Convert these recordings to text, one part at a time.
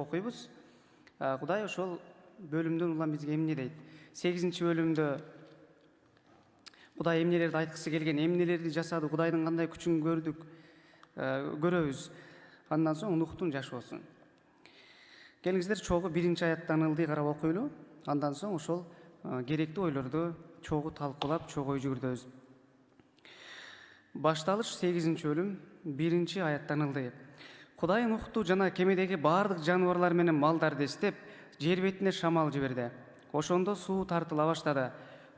окуйбуз. Кудай ошол бөлүмдөн улам бизге эмне дейт? 8-бөлүмдө Кудай эмнелерди айткысы келген, эмнелерди жасады, Кудайдын кандай күчүн көрдүк, көрөбүз. Андан соң Нухтун жашоосу. Келиңиздер чогуу 1-аяттан ылдый карап окуйлу. Андан соң ошол керектүү ойлорду чогуу талкуулап, чогуу ой жүгүртөбүз. Башталыш 8-бөлүм 1-аяттан ылдый. Кудай Нухту жана кемедеги баардык жаныбарлар менен малдарды эстеп, жер бетине шамал жиберди. Ошондо суу тартыла баштады.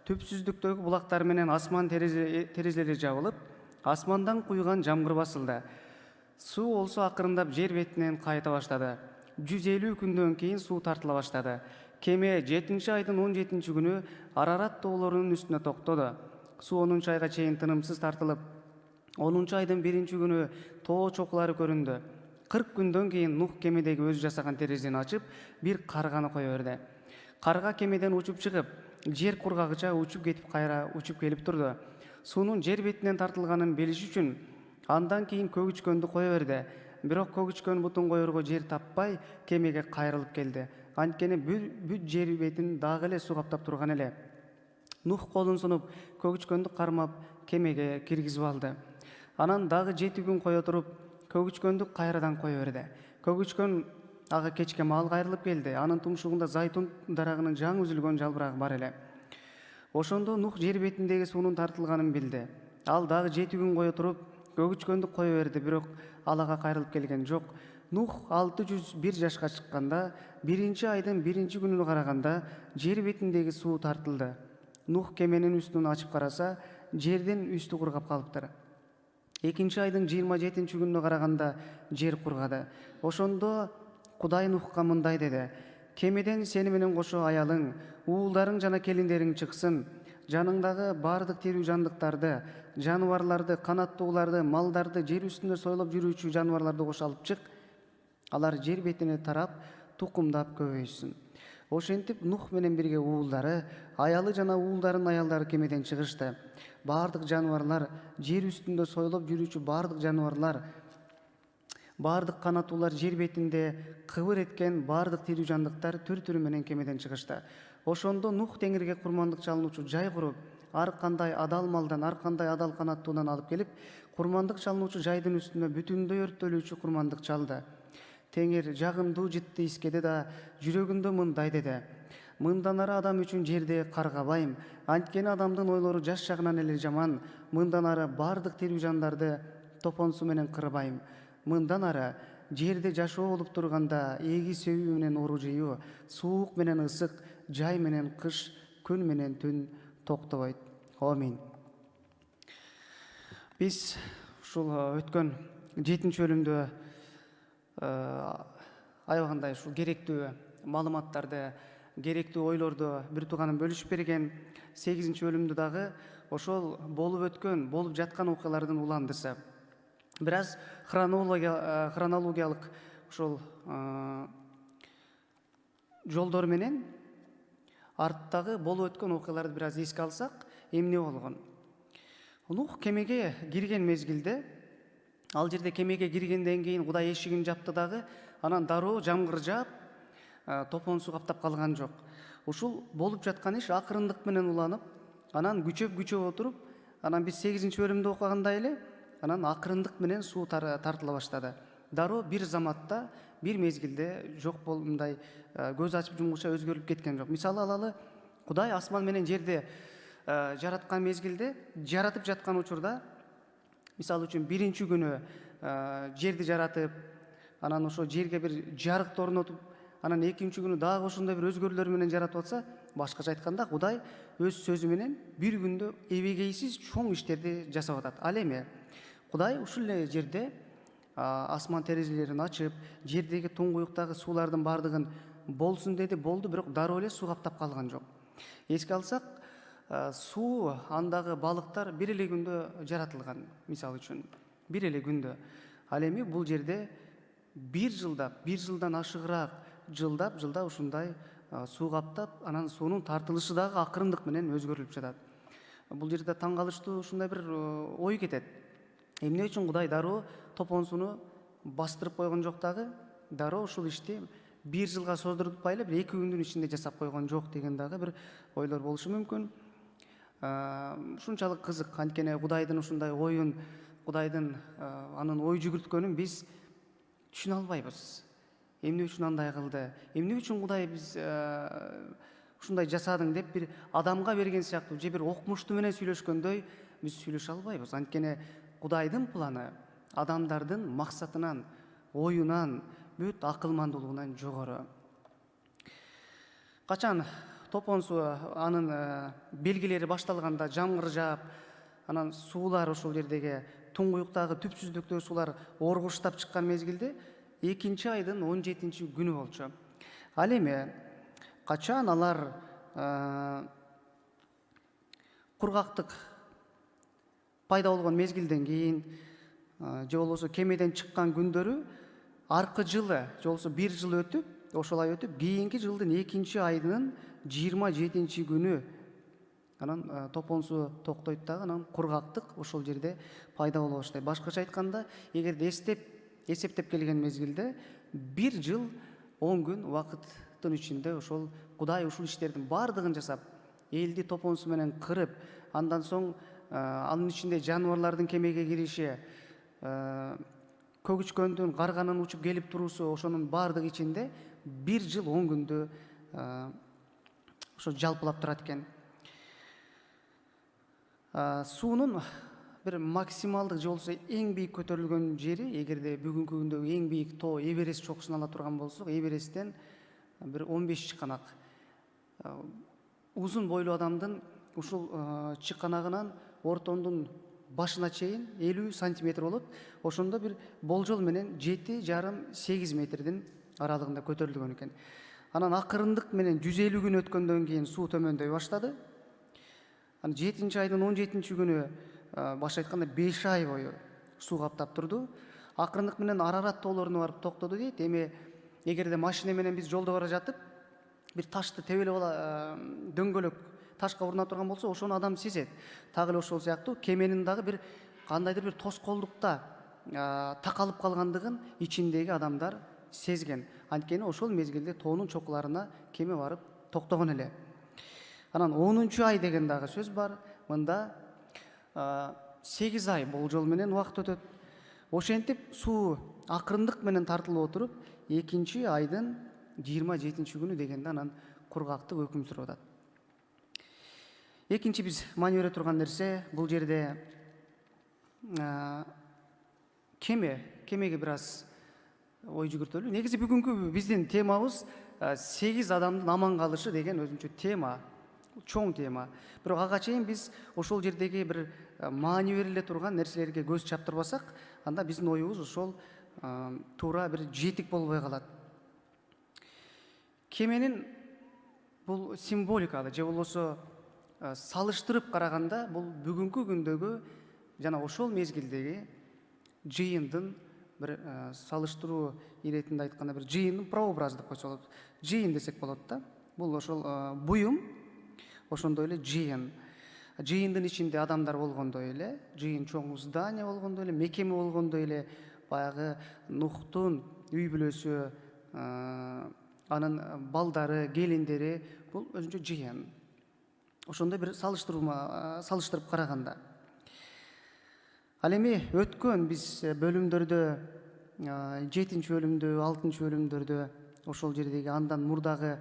Түпсүздүктөгү булактар менен асман терезелери жабылып, асмандан куйган жамгыр басылды. Суу болсо акырындап жер бетинен кайта баштады. 150 күндөн кийин суу тартыла баштады. Кеме 7-айдын 17-күнү Арарат тоолорунун үстүнө токтоду. Суу 10-айга чейин тынымсыз тартылып, 10-айдын 1-күнү тоо чокулары көрүндү. 40 күндөн кийин Нух кемедеги өзү жасаган терезени ачып, бир карганы кое берди. Карга кемеден учуп чыгып, жер кургагыча учуп кетип кайра учуп келип турду. Суунун жер бетинен тартылганын билиш үчүн андан кийин көгүчкөндү кое берди. Бирок көгүчкөн бутун коерго жер таппай, кемеге кайрылып келди. Анткени бүт жер бетин дагы эле суу каптап турган эле. Нух колун сунуп, көгүчкөндү кармап, кемеге киргизип алды. Анан дагы 7 күн кое туруп, көгүчкөндү кайрадан кое берди. Көгүчкөн ага кечке маал кайрылып келди. Анын тумшугунда зайтун дарагынын жаңы үзүлгөн жалбырагы бар эле. Ошондо Нух жер бетиндеги суунун тартылганын билди. Ал дагы 7 күн кое туруп, көгүчкөндү кое берди, бирок ал ага кайрылып келген жок. Нух 601 жашка чыкканда, 1-айдын 1-күнүнө караганда жер бетиндеги суу тартылды. Нух кеменин үстүн ачып караса, жердин үстү кургап калыптыр. 2-айдын 27-күнүнө караганда жер кургады. Ошондо Кудай Нухка мындай деди: кемеден сени менен кошо аялың, уулдарың жана келиндериң чыксын. Жаныңдагы баардык тирүү жандыктарды, жаныбарларды, канаттууларды, малдарды, жер үстүндө сойлоп жүрүүчү жаныбарларды кошо алып чык. Алар жер бетине тарап, тукумдап көбөйсүн. Ошентип Нух менен бирге уулдары, аялы жана уулдарынын аялдары кемеден чыгышты. Баардык жаныбарлар, жер үстүндө сойлоп жүрүүчү баардык жаныбарлар, баардык канаттуулар, жер бетинде кыбыр эткен баардык тирүү жандыктар түр-түрү менен кемеден чыгышты. Ошондо Нух теңирге курмандык чалынуучу жай куруп, ар кандай адал малдан, ар кандай адал канаттуудан алып келип, курмандык чалынуучу жайдын үстүнө бүтүндөй өрттөлүүчү курмандык чалды. Теңир жагымдуу жытты искеди да жүрөгүндө мындай деди: мындан ары адам үчүн жерде каргабайм, анткени адамдын ойлору жаш жагынан эле жаман. Мындан ары баардык тирүү жандарды топонсу менен кырбайм. Мындан ары жерде жашоо болуп турганда эги сөйүү менен ору жыйуу, суук менен ысык, жай менен кыш, күн менен түн токтобойт. Амин. Биз ушул өткөн 7-бөлүмдө аябагандай ушул керектүү маалыматтарды, керектүү ойлорду бир тууганым бөлүшүп берген. 8-бөлүмдө дагы ошол болуп өткөн, болуп жаткан окуялардын уландысы. Бир аз хронологиялык ошол жолдор менен арттагы болуп өткөн окуяларды бир аз эске алсак, эмне болгон? Нух кемеге кирген мезгилде, ал жерде кемеге киргенден кийин Кудай эшигин жапты дагы, анан дароо жамгыр жаап, топон суу каптап калган жок. Ушул болуп жаткан иш акырындык менен уланып, анан күчөп отуруп, анан биз 8-бөлүмдө окугандай эле, анан акырындык менен суу тартыла баштады. Дароо бир заматта, бир мезгилде жок мындай көз ачып жумгуча өзгөрүп кеткен жок. Мисалы алалы, Кудай асман менен жерди жараткан мезгилде, жаратып жаткан учурда, мисалы үчүн 1-күнү жерди жаратып, анан ошо жерге бир жарык орнотуп, анан 2-күнү дагы ошондой бир өзгөрүүлөр менен жаратып атса, башкача айтканда Кудай өз сөзү менен бир күндө эбегейсиз чоң иштерди жасап атат. Ал эми Кудай ушул эле жерде асман терезелерин ачып, жердеги туңгуюктагы суулардын баардыгын болсун деди, болду, бирок дароо эле суу каптап калган жок. Эске алсак, суу, андагы балыктар бир эле күндө жаратылган, мисалы үчүн, бир эле күндө. Ал эми бул жерде бир жылдан ашыгыраак жылдап ушундай суу каптап, анан суунун тартылышы дагы акырындык менен өзгөрүлүп жатат. Бул жерде таң калыштуу ушундай бир ой кетет. Эмне үчүн Кудай дароо топон сууну бастырып койгон жок дагы, дароо ушул ишти 1 жылга создуртпай эле бир 2 күндүн ичинде жасап койгон жок деген дагы бир ойлор болушу мүмкүн. Ушунчалык кызык, анткени Кудайдын ушундай оюн, Кудайдын анын ой жүгүрткөнүн биз түшүнө албайбыз. Эмне үчүн андай кылды, эмне үчүн Кудай биз ушундай жасадың деп бир адамга берген сыяктуу же бир окмушту менен сүйлөшкөндөй биз сүйлөшө албайбыз. Анткени Кудайдын планы адамдардын максатынан, оюнан, бүт акылмандуулугунан жогору. Качан топон суу анын белгилери башталганда, жамгыр жаап, анан суулар ошол жердеги туңгуюктагы түпсүздүктөгү суулар оргуштап чыккан мезгилде 2-айдын 17-күнү болчу. Ал эми качан алар кургактык пайда болгон мезгилден кийин же болбосо кемеден чыккан күндөрү аркы жылы же болбосо 1 жыл өтүп, ошолай өтүп, кийинки жылдын 2-айынын 27-күнү анан топон суу токтойт дагы, анан кургактык ошол жерде пайда боло баштайт. Башкача айтканда, эгерде эсептеп келген мезгилде 1 жыл 10 күн убакыттын ичинде ошол Кудай ушул иштердин баардыгын жасап, элди топон суу менен кырып, андан соң анын ичинде жаныбарлардын кемеге кириши, көгүчкөндүн, карганын учуп келип туруусу, ошонун баардыгы ичинде 1 жыл 10 күндү ошо жалпылап турат экен. Суунун бир максималдык же болбосо эң бийик көтөрүлгөн жери, эгерде бүгүнкү күндөгү эң бийик тоо Эверест чокусун ала турган болсок, Эвересттен бир 15 чыканак. Узун бойлуу адамдын ушул чыканагынан ортондун башына чейин 50 сантиметр болот. Ошондо бир болжол менен 7,5-8 метрдин аралыгында көтөрүлгөн экен. Анан акырындык менен 150 күн өткөндөн кийин суу төмөндөй баштады. Анан 7-айдын 17-күнү башка айтканда 5 ай бою суу каптап турду. Акырындык менен Арарат тоолоруна барып токтоду дейт. Эми эгерде машина менен биз жолдо бара жатып, бир ташты тебелеп дөңгөлөк ташка уруна турган болсо, ошону адам сезет. Так эле ошол сыяктуу кеменин дагы бир кандайдыр бир тоскоолдукта такалып калгандыгын ичиндеги адамдар сезген. Анткени ошол мезгилде тоонун чокуларына кеме барып токтогон эле. Анан 10-ай деген дагы сөз бар. Мында 8 ай болжол менен убакыт өтөт. Ошентип суу акырындык менен тартылып отуруп, 2-айдын 27-күнү дегенде анан кургактык өкүм сүрүп атат. Экинчи биз маани бере турган нерсе, бул жерде кемеге бир аз ой жүгүртөлү. Негизи бүгүнкү биздин темабыз 8 адамдын аман калышы деген өзүнчө тема, чоң тема. Бирок ага чейин биз ошол жердеги бир маани бериле турган нерселерге көз чаптырбасак, анда биздин оюбуз ошол туура бир жетик болбой калат. Кеменин бул символикалы же болбосо салыштырып караганда, бул бүгүнкү күндөгү жана ошол мезгилдеги жыйындын бир салыштыруу иретинде айтканда бир жыйындын прообразы деп койсо болот. Жыйын десек болот да. Бул ошол буюм, ошондой эле жыйын. Жыйындын ичинде адамдар болгондой эле, жыйын чоң здание болгондой эле, мекеме болгондой эле, баягы Нухтун үй бүлөсү, анын балдары, келиндери, бул өзүнчө жыйын. Ошондой бир салыштырып караганда. Ал эми өткөн биз бөлүмдөрдө, 7-бөлүмдө, 6-бөлүмдөрдө, ошол жердеги андан мурдагы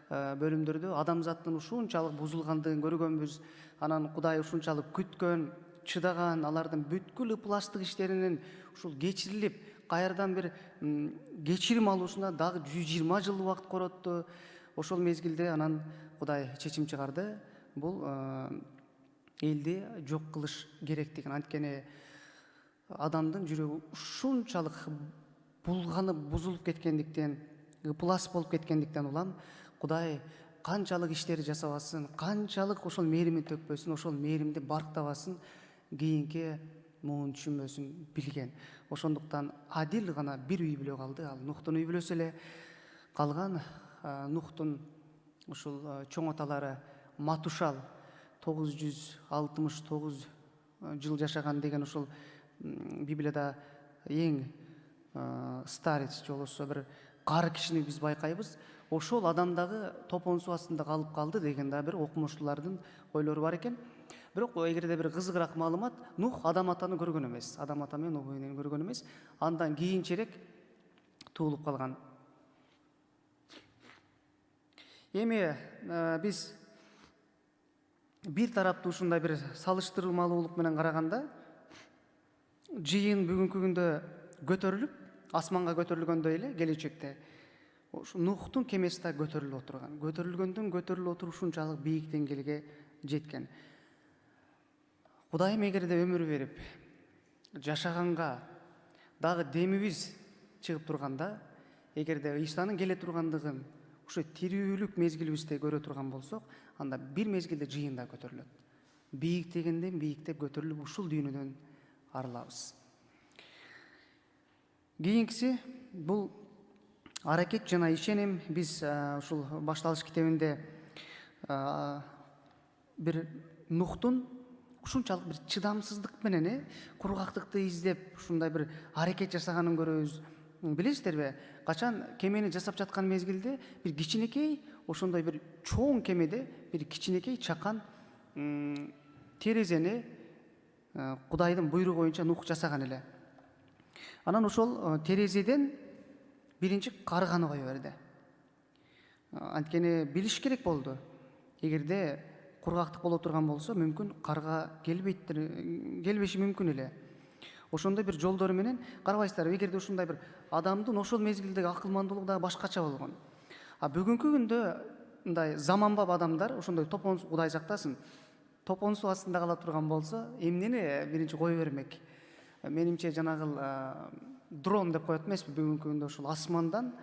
бөлүмдөрдө адамзаттын ушунчалык бузулгандыгын көргөнбүз. Анан Кудай ушунчалык күткөн, чыдаган, алардын бүткүл ыпластык иштеринин ушул кечирилип, кайрадан бир кечирим алуусуна дагы 120 жыл убакыт коротту. Ошол мезгилде анан Кудай чечим чыгарды. Бул элди жок кылыш керектигин. Анткени адамдын жүрөгү ушунчалык булганып, бузулуп кеткендиктен, ыплас болуп кеткендиктен улам Кудай канчалык иштерди жасабасын, канчалык ошол мээримин төкпөсүн, ошол мээримди барктабасын, кийинки муун түшүнбөсүн билген. Ошондуктан адил гана бир үй бүлө калды, ал Нухтун үй бүлөсү эле. Калган Нухтун ушул чоң аталары Матушал 969 жыл жашаган деген ушул. Ушул Библияда эң старец же болбосо бир кар кишини биз байкайбыз. Ошол адам дагы топон суу астында калып калды деген да бир окумуштуулардын ойлору бар экен. Бирок эгерде бир кызыгыраак маалымат, Нух Адам атаны көргөн эмес. Адам ата менен Нух энени көргөн эмес. Андан кийинчерээк туулуп калган. Эми биз бир тараптуу ушундай бир салыштырмалуулук менен караганда, жыйын бүгүнкү күндө көтөрүлүп, асманга көтөрүлгөндөй эле келечекте ушу Нухтун кемеси да көтөрүлүп отурган. Көтөрүлгөндөн көтөрүлүп отуруп ушунчалык бийик деңгээлге жеткен. Кудайым эгерде өмүр берип, жашаганга дагы демибиз чыгып турганда, эгерде Ыйсанын келе тургандыгын ушу тирүүлүк мезгилибизде көрө турган болсок, анда бир мезгилде жыйын да көтөрүлөт. Бийиктегенден бийиктеп көтөрүлүп ушул дүйнөдөн арылабыз. Кийинкиси бул аракет жана ишеним. Биз ушул башталыш китебинде бир Нухтун ушунчалык бир чыдамсыздык менен кургактыкты издеп ушундай бир аракет жасаганын көрөбүз. Билесиздерби, качан кемени жасап жаткан мезгилде бир кичинекей, ошондой бир чоң кемеде бир кичинекей чакан терезени Кудайдын буйругу боюнча Нух жасаган эле. Анан ошол терезеден биринчи карганы кое берди. Анткени билиш керек болду. Эгерде кургактык боло турган болсо, мүмкүн карга келбеши мүмкүн эле. Ошондой бир жолдору менен карабайсыздарбы, эгерде ушундай бир адамдын ошол мезгилдеги акылмандуулугу дагы башкача болгон. Бүгүнкү күндө мындай заманбап адамдар ошондой топон суу, Кудай сактасын, топон суу астында кала турган болсо, эмнени биринчи кое бермек? Менимче жанагыл дрон деп коет эмеспи, бүгүнкү күндө ошол асмандан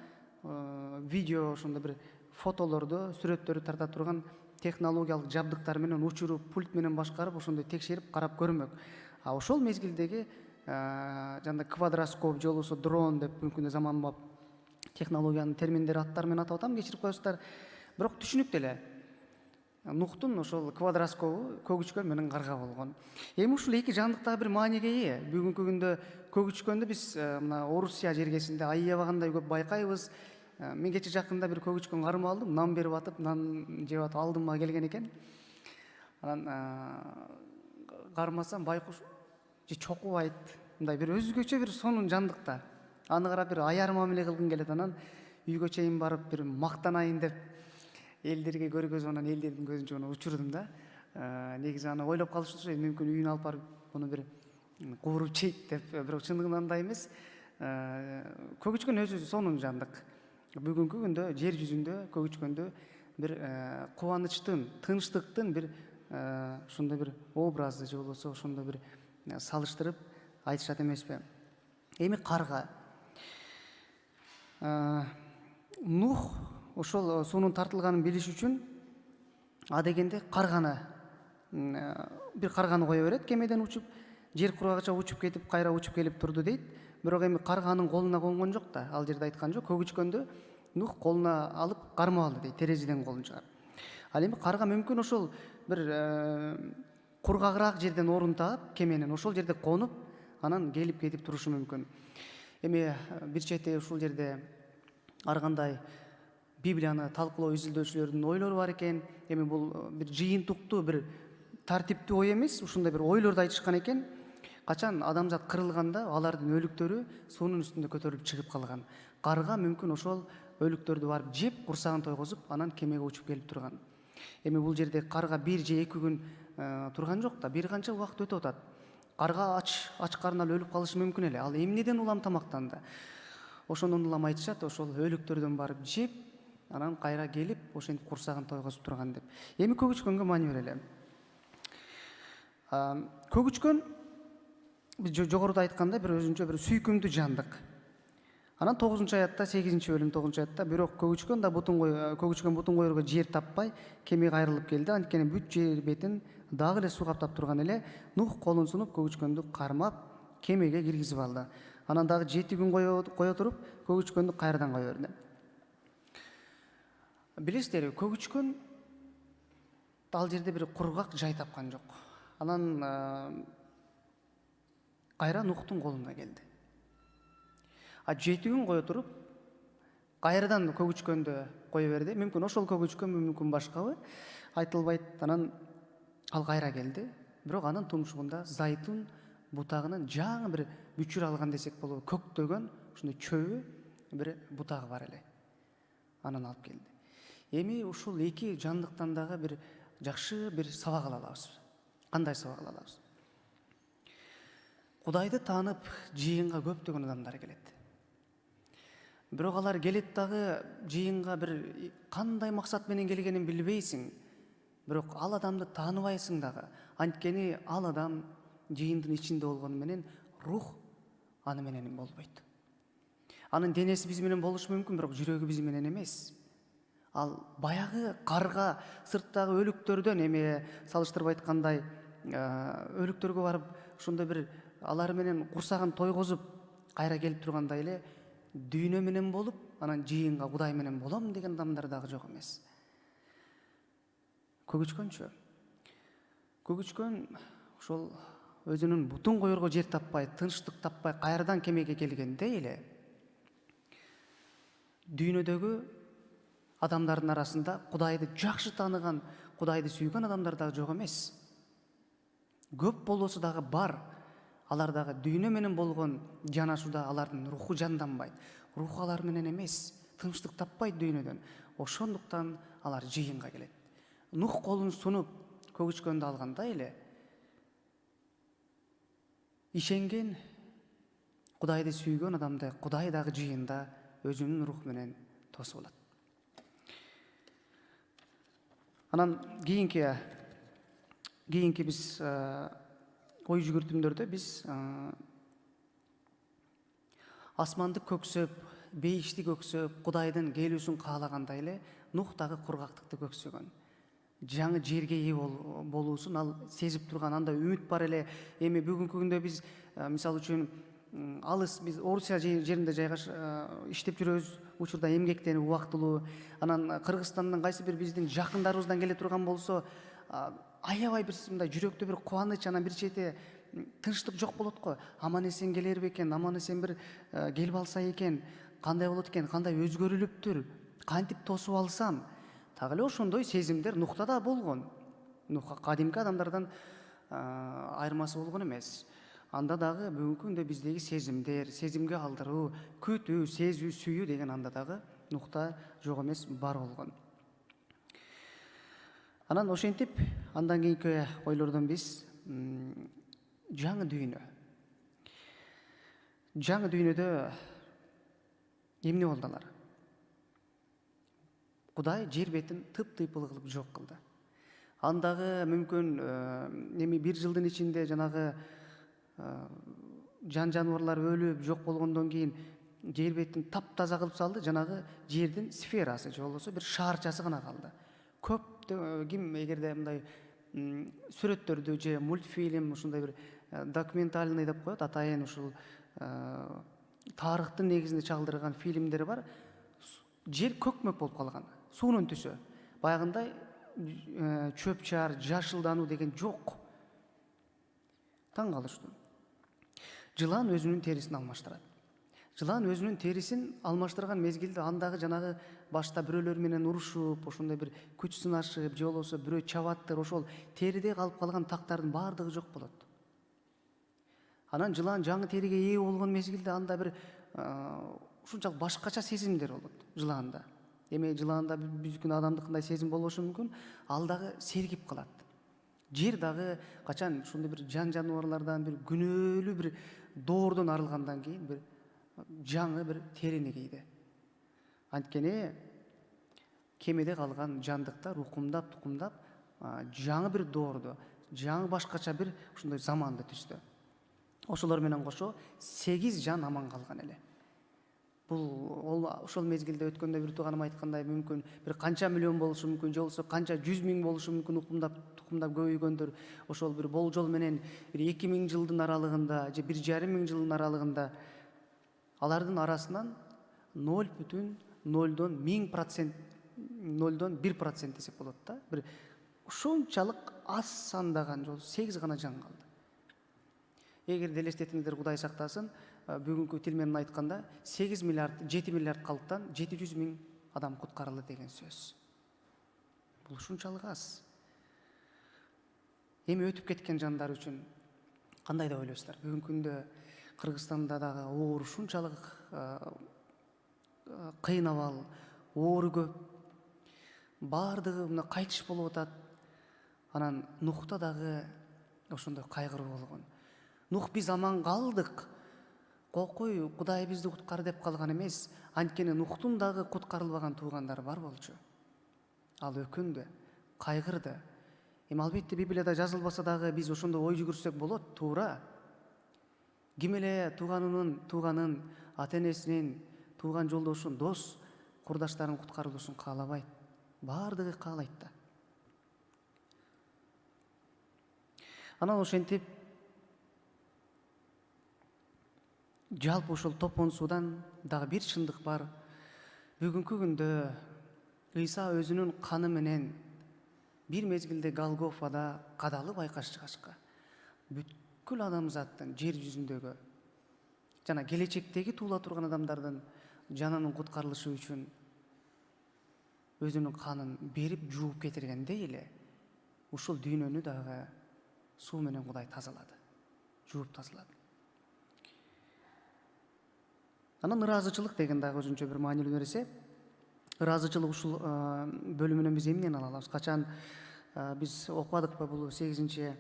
видео, ошондой бир фотолорду, сүрөттөрдү тарта турган технологиялык жабдыктар менен учуруп, пульт менен башкарып, ошондой текшерип карап көрмөк. Ошол мезгилдеги жанда квадроскоп же болбосо дрон деп бүгүнкү күндө заманбап технологиянын терминдери, аттары менен атап атам, кечирип коесуздар. Бирок түшүнүктүү эле. Нухтун ошол квадроскобу көгүчкөн менен карга болгон. Эми ушул эки жандыктагы бир мааниге ээ. Бүгүнкү күндө көгүчкөндү биз мына Орусия жергесинде аябагандай көп байкайбыз. Мен кече жакында бир көгүчкөн кармап алдым, нан берип атып, нан жеп атып алдыма келген экен. Анан кармасам байкуш же чокубайт, мындай бир өзгөчө бир сонун жандыкта. Аны карап бир аяр мамиле кылгым келет. Анан үйгө чейин барып бир мактанайын деп элдерге көргөзүп, анан элдердин көзүнчө муну учурдум да. Негизи аны ойлоп калышты, мүмкүн үйүнө алып барып муну бир кууруп жейт деп. Бирок чындыгында андай эмес. Көгүчкөн өзү сонун жандык. Бүгүнкү күндө жер жүзүндө көгүчкөндү бир кубанычтын, тынчтыктын бир ушундай бир образы же болбосо ошондой бир салыштырып айтышат эмеспи? Эми карга. Нух ошол суунун тартылганын билиш үчүн адегенде карганы, бир карганы кое берет, кемеден учуп, жер кургагыча учуп кетип, кайра учуп келип турду дейт. Бирок эми карганын колуна конгон жок да. Ал жерде айткан жок, көгүчкөндү Нух колуна алып кармап алды дейт, терезеден колун чыгарып. Ал эми карга мүмкүн ошол бир кургагыраак жерден орун таап, кеменин ошол жерде конуп, анан келип кетип турушу мүмкүн. Эми бир чети ушул жерде ар кандай Библияны талкуулоо изилдөөчүлөрдүн ойлору бар экен. Эми бул бир жыйынтыктуу, бир тартиптүү ой эмес, ушундай бир ойлорду айтышкан экен. Качан адамзат кырылганда, алардын өлүктөрү суунун үстүндө көтөрүлүп чыгып калган. Карга мүмкүн ошол өлүктөрдү барып жеп, курсагын тойгозуп, анан кемеге учуп келип турган. Эми бул жерде карга бир же эки күн турган жок да, бир канча убакыт өтүп атат. Карга ач карын алып өлүп калышы мүмкүн эле. Ал эмнеден улам тамактанды? Ошондон улам айтышат, ошол өлүктөрдөн барып жеп, анан кайра келип, ошентип курсагын тойгозуп турган деп. Эми көгүчкөнгө маани берели. Көгүчкөн биз жогоруда айткандай бир өзүнчө бир сүйкүмдүү жандык. Анан 9-аятта, 8-бөлүм 9-аятта, бирок көгүчкөн бутун коерго жер таппай, кемеге кайрылып келди. Анткени бүт жер бетин дагы эле суу каптап турган эле. Нух колун сунуп көгүчкөндү кармап, кемеге киргизип алды. Анан дагы 7 күн кое туруп, көгүчкөндү кайрадан кое берди. Билесиздерби, көгүчкөн ал жерде бир кургак жай тапкан жок. Анан кайра Нухтун колуна келди. 7 күн кое туруп, кайрадан көгүчкөндө кое берди. Мүмкүн ошол көгүчкөн, мүмкүн башкабы, айтылбайт. Анан ал кайра келди. Бирок анын тумшугунда зайтун бутагынын жаңы бир бүчүр алган десек болобу, көктөгөн ушундай чөбү бир бутагы бар эле. Анан алып келди. Эми ушул эки жандыктан дагы бир жакшы бир сабак ала алабыз. Кандай сабак ала алабыз? Кудайды таанып жыйынга көптөгөн адамдар келет. Бирок алар келет дагы жыйынга бир кандай максат менен келгенин билбейсиң. Бирок ал адамды тааныбайсың дагы. Анткени ал адам жыйындын ичинде болгону менен рух аны менен болбойт. Анын денеси биз менен болушу мүмкүн, бирок жүрөгү биз менен эмес. Ал баягы карга сырттагы өлүктөрдөн, эме салыштырып айткандай, өлүктөргө барып ошондой бир алар менен курсагын тойгозуп кайра келип тургандай эле дүйнө менен болуп, анан жыйынга Кудай менен болом деген адамдар дагы жок эмес. Көгүчкөнчү? Көгүчкөн ошол өзүнүн бутун коерго жер таппай, тынчтык таппай кайрадан кемеге келгенде эле дүйнөдөгү адамдардын арасында Кудайды жакшы тааныган, Кудайды сүйгөн адамдар дагы жок эмес. Көп болбосо дагы бар. Алар дагы дүйнө менен болгон жанашууда алардын руху жанданбайт. Руху алар менен эмес, тынчтык таппайт дүйнөдөн. Ошондуктан алар жыйынга келет. Нух колун сунуп көгүчкөндү алгандай эле ишенген, Кудайды сүйгөн адамды Кудай дагы жыйында өзүнүн рух менен тосуп алат. Анан кийинки биз ой жүгүртүмдөрдө биз асманды көксөп, бейишти көксөп, Кудайдын келүүсүн каалагандай эле Нух дагы кургактыкты көксөгөн. Жаңы жерге ээ болуусун ал сезип турган, анда үмүт бар эле. Эми бүгүнкү күндө биз мисалы үчүн алыс биз Орусия жеринде иштеп жүрөбүз, учурда эмгектенип убактылуу. Анан Кыргызстандын кайсы бир биздин жакындарыбыздан келе турган болсо, аябай бир мындай жүрөктө бир кубаныч, анан бир чети тынчтык жок болот го. Аман эсен келер бекен, аман эсен бир келип алса экен, кандай болот экен, кандай өзгөрүлүптүр, кантип тосуп алсам. Так эле ошондой сезимдер Нухта да болгон. Нухка кадимки адамдардан айырмасы болгон эмес. Анда дагы бүгүнкү күндө биздеги сезимдер, сезимге алдыруу, күтүү, сезүү, сүйүү деген анда дагы Нухта жок эмес, бар болгон. Анан ошентип, андан кийинки ойлордон биз жаңы дүйнө. Жаңы дүйнөдө эмне болду алар? Кудай жер бетин тыйпыл кылып жок кылды. Андагы мүмкүн эми бир жылдын ичинде жанагы жануарлар өлүп жок болгондон кийин жер бетин таптаза кылып салды, жанагы жердин сферасы же болбосо бир шаарчасы гана калды. Көп ким эгерде мындай сүрөттөрдү же мультфильм, ушундай бир документальный деп коет, атайын ушул тарыхтын негизинде чагылдырган фильмдер бар. Жер көкмөк болуп калган, суунун түсү. Баягындай чөп чаар, жашылдануу деген жок. Таң калыштым. Жылан өзүнүн терисин алмаштырат. Жылан өзүнүн терисин алмаштырган мезгилде андагы жанагы башта бирөөлөр менен урушуп, ошондой бир күч сынашып, же болбосо бирөө чабаттыр, ошол териде калып калган тактардын баардыгы жок болот. Анан жылан жаңы териге ээ болгон мезгилде анда бир ушунчалык башкача сезимдер болот жылаанда. Эми жылаанда биздикүн адамдыкындай сезим болбошу мүмкүн, ал дагы сергип калат. Жер дагы качан ушундай бир жануарлардан бир күнөөлүү бир доордон арылгандан кийин бир жаңы бир терини кийди. Анткени кемеде калган жандыктар укумдап, тукумдап жаңы бир доорду, жаңы башкача бир ушундай заманды түздү. Ошолор менен кошо 8 жан аман калган эле. Бул ошол мезгилде өткөндө бир тууганым айткандай, мүмкүн бир канча миллион болушу мүмкүн, же болбосо канча 100 миң болушу мүмкүн, укумдап, тукумдап көбөйгөндөр. Ошол бир болжол менен бир 2000 жылдын аралыгында же 1,5 жылдын аралыгында алардын арасынан 0,0 1000%, 0,1% десек болот да. Бир ушунчалык аз сандаган, 8 гана жан калды. Эгерде элестетиңиздер, Кудай сактасын, бүгүнкү тил менен айтканда 8 миллиард 7 миллиард калктан 700 миң адам куткарылды деген сөз. Бул ушунчалык аз. Эми өтүп кеткен жандар үчүн кандай деп ойлойсуздар? Бүгүнкү күндө Кыргызстанда дагы оор ушунчалык кыйын абал, оору көп. Бардыгы мына кайтыш болуп атат. Анан Нухта дагы ошондой кайгыруу болгон. Нух биз аман калдык. Кокой Кудай бизди куткар деп калган эмес. Анткени Нухтун дагы куткарылбаган туугандары бар болчу. Ал өкүндү, кайгырды. Эми албетте Библияда жазылбаса дагы биз ошондой ой жүгүрсөк болот, туура. Ким эле тууганын, ата-энесинин, тууган жолдошун, дос, курдаштарын куткарылышын каалабайт. Бардыгы каалайт да. Анан ошентип жалпы ошол топон суудан дагы бир чындык бар. Бүгүнкү күндө Ыйса өзүнүн каны менен бир мезгилде Голгофада кадалып айкаш чыгашка бүткүл адамзаттын жер жүзүндөгү жана келечектеги туула турган адамдардын жанынын куткарылышы үчүн өзүнүн канын берип жууп кетиргендей эле ушул дүйнөнү дагы суу менен Кудай тазалады, жууп тазалады. Анан ыраазычылык деген дагы өзүнчө бир маанилүү нерсе. Ыраазычылык ушул бөлүмүнөн биз эмнени ала алабыз? Качан биз окубадыкпы бул 8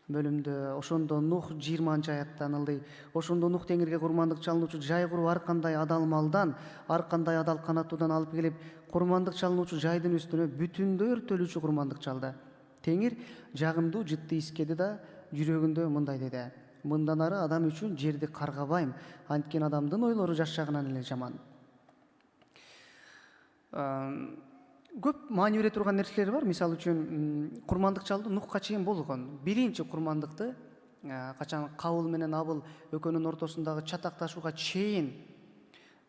бөлүмдө? Ошондо Нух 20-аяттан ылдый. Ошондо Нух теңирге курмандык чалынуучу жай куруп ар кандай адал малдан, ар кандай адал канаттуудан алып келип, курмандык чалынуучу жайдын үстүнө бүтүндөй өртөлүүчү курмандык чалды. Теңир жагымдуу жытты искеди да жүрөгүндө мындай деди: мындан ары адам үчүн жерди каргабайм, анткени адамдын ойлору жашшагынан эле жаман. Көп маани бере турган нерселер бар. Мисалы үчүн курмандык чалуу Нухка чейин болгон. Биринчи курмандыкты качан Кабыл менен Абыл экөөнүн ортосундагы чатакташууга чейин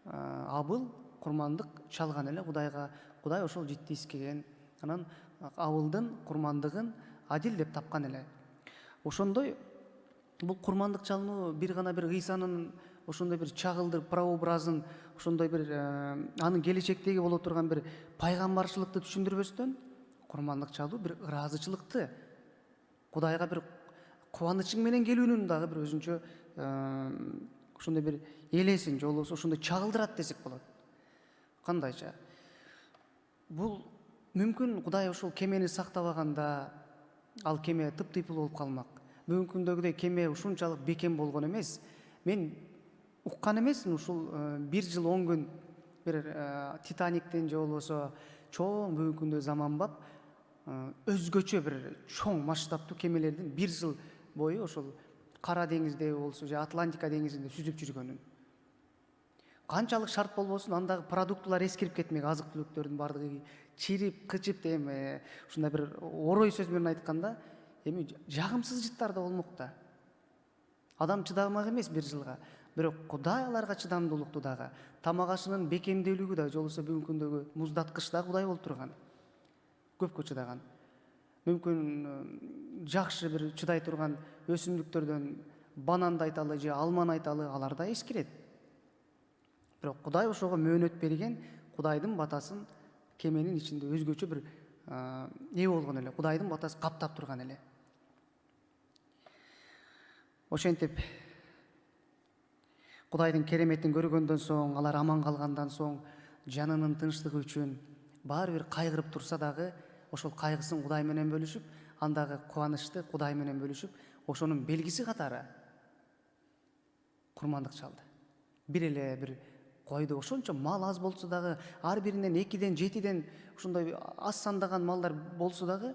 Абыл курмандык чалган эле Кудайга. Кудай ошол житти искеген. Анан Абылдын курмандыгын адил деп тапкан эле. Ошондой бул курмандык чалынуу бир гана бир Ыйсанын ошондой бир чагылдыр прообразын, ошондой бир анын келечектеги боло турган бир пайгамбарчылыкты түшүндүрбөстөн, курмандык чалуу бир ыраазычылыкты, Кудайга бир кубанычың менен келүүнүн дагы бир өзүнчө ошондой бир элесин, же болбосо ошондой чагылдырат десек болот. Кандайча? Бул мүмкүн Кудай ошол кемени сактабаганда ал кеме тыптыйпыл болуп калмак. Бүгүнкү күндөгүдөй кеме ушунчалык бекем болгон эмес. Мен уккан эмесмин ушул 1 жыл 10 күн бир Титаниктин же болбосо чоң бүгүнкү күндө заманбап өзгөчө бир чоң масштабтуу кемелердин 1 жыл бою ошол Кара деңизде болсо же Атлантика деңизинде сүзүп жүргөнүн. Канчалык шарт болбосун андагы продуктылар эскирип кетмек, азык түлүктөрдүн баардыгы чирип, кычып, эми ушундай бир орой сөз менен айтканда, эми жагымсыз жыттар да болмок да. Адам чыдамак эмес 1 жылга, бирок Кудай аларга чыдамдуулукту дагы, тамак ашынын бекемдүүлүгү да, же болбосо бүгүнкү күндөгү муздаткыч да Кудай болуп турган. Көпкө чыдаган. Мүмкүн жакшы бир чыдай турган өсүмдүктөрдөн бананды айталы же алманы айталы, алар да эскирет. Бирок Кудай ошого мөөнөт берген, Кудайдын батасын кеменин ичинде өзгөчө бир ээ болгон эле, Кудайдын батасы каптап турган эле. Ошентип Кудайдын кереметин көргөндөн соң, алар аман калгандан соң, жанынын тынчтыгы үчүн баары бир кайгырып турса дагы, ошол кайгысын Кудай менен бөлүшүп, андагы кубанычты Кудай менен бөлүшүп, ошонун белгиси катары курмандык чалды. Бир эле бир койду, ошончо мал аз болсо дагы, ар биринен 2ден 7ден ошондой аз сандаган малдар болсо дагы,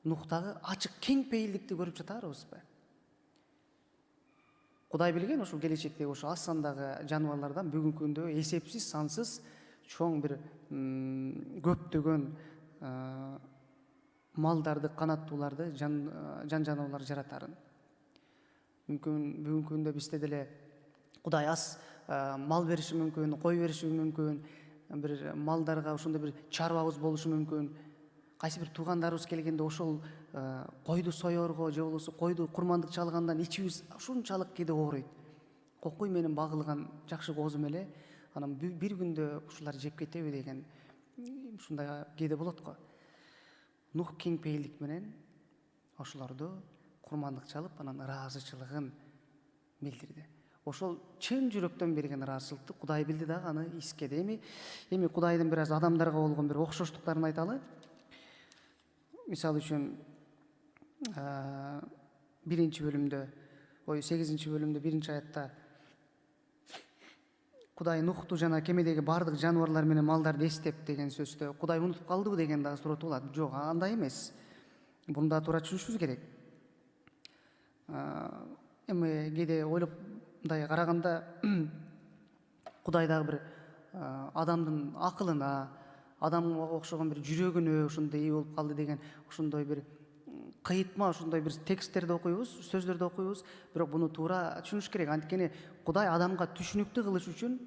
Нухтагы ачык кең пейилдикти көрүп жатарбызбы? Кудай билген ошол келечектеги ошо аз сандагы жаныбарлардан бүгүнкү күндө эсепсиз, сансыз чоң бир көптөгөн малдарды, канаттууларды, жан жаныбарлар жаратарын. Мүмкүн бүгүнкү күндө бизде деле Кудай аз мал бериши мүмкүн, кой бериши мүмкүн, бир малдарга ошондой бир чарбабыз болушу мүмкүн. Кайсы бир туугандарыбыз келгенде ошол койду соёрго же болбосо койду курмандык чалгандан ичибиз ушунчалык кээде ооруйт. кокуй менен багылган жакшы коозум эле анан бир күндө ушулар жеп кетеби деген ушундай кээде болот го. Нух кеңпейилдик менен ошолорду курмандык чалып, анан ыраазычылыгын билдирди. Ошол чын жүрөктөн берген ыраазычылыкты Кудай билди дагы аны искеди. Эми Кудайдын бир аз адамдарга болгон бир окшоштуктарын айталы. Мисалы үчүн 8 бөлүмдө 1-аятта Кудай Нухту жана кемедеги бардык жаныбарлар менен малдарды эстеп деген сөздө Кудай унутуп калдыбы деген дагы суроо туулат. Жок, андай эмес. Буну да туура түшүнүшүбүз керек. Эми кээде ойлоп мындай караганда Кудай дагы бир адамдын акылына, адамга окшогон бир жүрөгүнө ошондой ээ болуп калды деген ошондой бир кыйытма, ошондой бир тексттерди окуйбуз, сөздөрдү окуйбуз. Бирок буну туура түшүнүш керек. Анткени Кудай адамга түшүнүктүү кылыш үчүн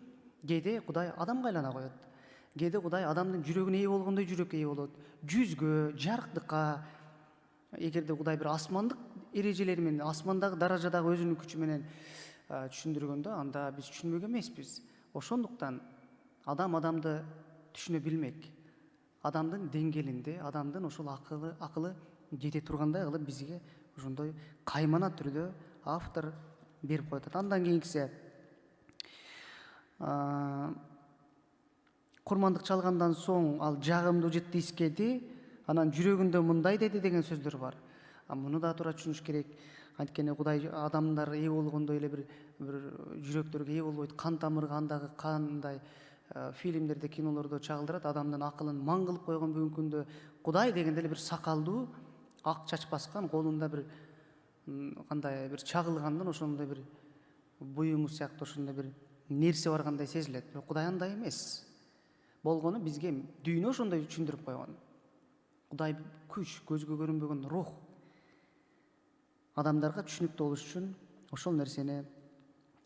кээде Кудай адамга айлана коет. Кээде Кудай адамдын жүрөгүнө ээ болгондой жүрөккө ээ болот. Жүзгө, жарыктыкка. Эгерде Кудай бир асмандык эрежелери менен, асмандагы даражадагы өзүнүн күчү менен түшүндүргөндө, анда биз түшүнбөк эмеспиз. Ошондуктан адамды түшүнө билмек. Адамдын деңгээлинде, адамдын ошол акылы жете тургандай кылып бизге ошондой каймана түрдө автор берип коет. Андан кийинкиси курмандык чалгандан соң ал жагымдуу жытты искеди, анан жүрөгүндө мындай деди деген сөздөр бар. Муну да туура түшүнүш керек. Анткени Кудай адамдар ээ болгондой эле бир жүрөктөргө ээ болбойт. Кан тамырга андагы кандай фильмдерде, кинолордо чагылдырат, адамдын акылын маң кылып койгон бүгүнкү күндө Кудай дегенде эле бир сакалдуу, ак чач баскан, колунда бир кандай бир чагылгандын ошондой бир буюму сыяктуу ошондой бир нерсе баргандай сезилет. Бирок Кудай андай эмес. Болгону бизге дүйнө ошондой түшүндүрүп койгон. Кудай күч, көзгө көрүнбөгөн рух. Адамдарга түшүнүктүү болуш үчүн ошол нерсени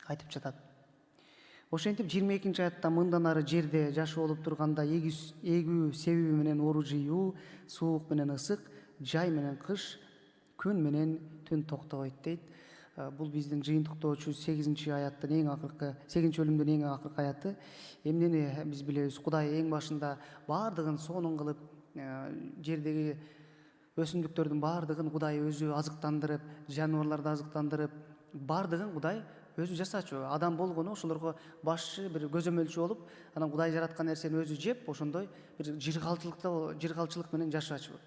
айтып жатат. Ошентип 22-аятта мындан ары жерде жашоо болуп турганда эгүү себеби менен ору жыйуу, суук менен ысык, жай менен кыш, күн менен түн токтобойт дейт. Бул биздин жыйынтыктоочу 8-аяттын эң акыркы, 8-бөлүмдүн эң акыркы аяты. Эмнени биз билебиз? Кудай эң башында бардыгын сонун кылып, жердеги өсүмдүктөрдүн бардыгын Кудай өзү азыктандырып, жаныбарларды азыктандырып, бардыгын Кудай өзү жасачу. Адам болгону ошолорго башчы, бир көзөмөлчү болуп, анан Кудай жараткан нерсени өзү жеп, ошондой бир жыргалчылык менен жашачу.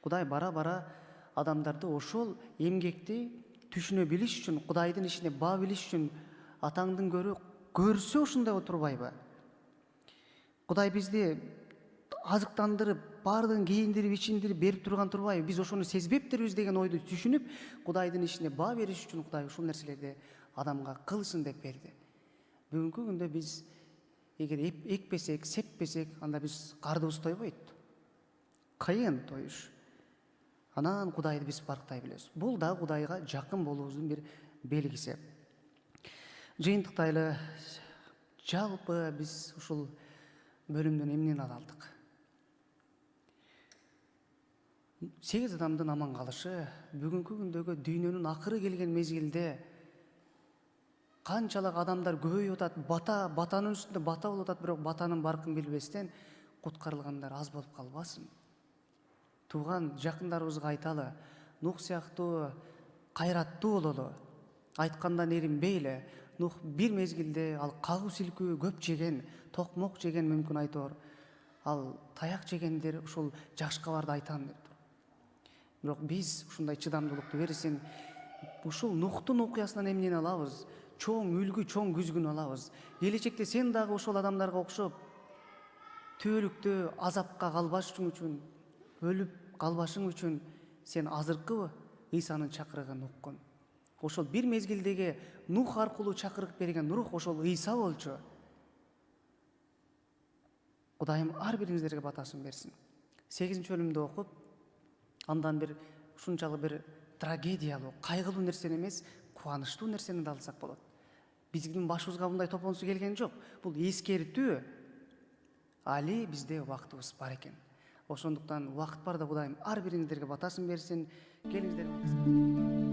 Кудай бара-бара адамдарды ошол эмгекти түшүнө билиш үчүн, Кудайдын ишине баа билиш үчүн атаңдын көрсө ошондой болуп турбайбы? Кудай бизди азыктандырып, бардыгын кийиндирип, ичиндирип берип турбайбы? Биз ошону сезбептербиз деген ойду түшүнүп, Кудайдын ишине баа бериш үчүн Кудай ушул нерселерди адамга кылсын деп берди. Бүгүнкү күндө биз эгер экпесек, сеппесек, анда биз кардыбыз тойбойт. Кыйын тоюш. Анан Кудайды биз барктай билебиз. Бул да Кудайга жакын болуубуздун бир белгиси. Жыйынтыктайлы, жалпы биз ушул бөлүмдөн эмнени ала алдык? 8 адамдын аман калышы бүгүнкү күндөгү дүйнөнүн акыры келген мезгилде канчалык адамдар көбөйүп атат, батанын үстүндө бата болуп атат, бирок батанын баркын билбестен куткарылгандар аз болуп калбасын. Тууган жакындарыбызга айталы, Нух сыяктуу кайраттуу бололу, айткандан эринбейле. Нух бир мезгилде ал кагуу силкүү көп жеген, токмок жеген, мүмкүн айтор. Ал таяк жегендер ушул жашка барды айтам деп. Бирок биз ушундай чыдамдуулукту берсин, ушул Нухтун окуясынан эмнени алабыз? Чоң үлгү, чоң күзгүн алабыз. Келечекте сен дагы ошол адамдарга окшоп төөлүктө азапка калбашың үчүн, өлүп калбашың үчүн сен азыркы Ыйсанын чакырыгын уккун. Ошол бир мезгилдеги Нух аркылуу чакырык берген рух ошол Ыйса болчу. Кудайым ар бириңиздерге батасын берсин. 8-бөлүмдү окуп, андан бир ушунчалык бир трагедиялуу, кайгылуу нерсени эмес, кубанычтуу нерсени да алсак болот. Биздин башыбызга мындай топонсу келген жок. Бул эскертүү. Али бизде убактыбыз бар экен. Ошондуктан убакыт барда Кудайым ар бириңиздерге батасын берсин. Келиңиздер.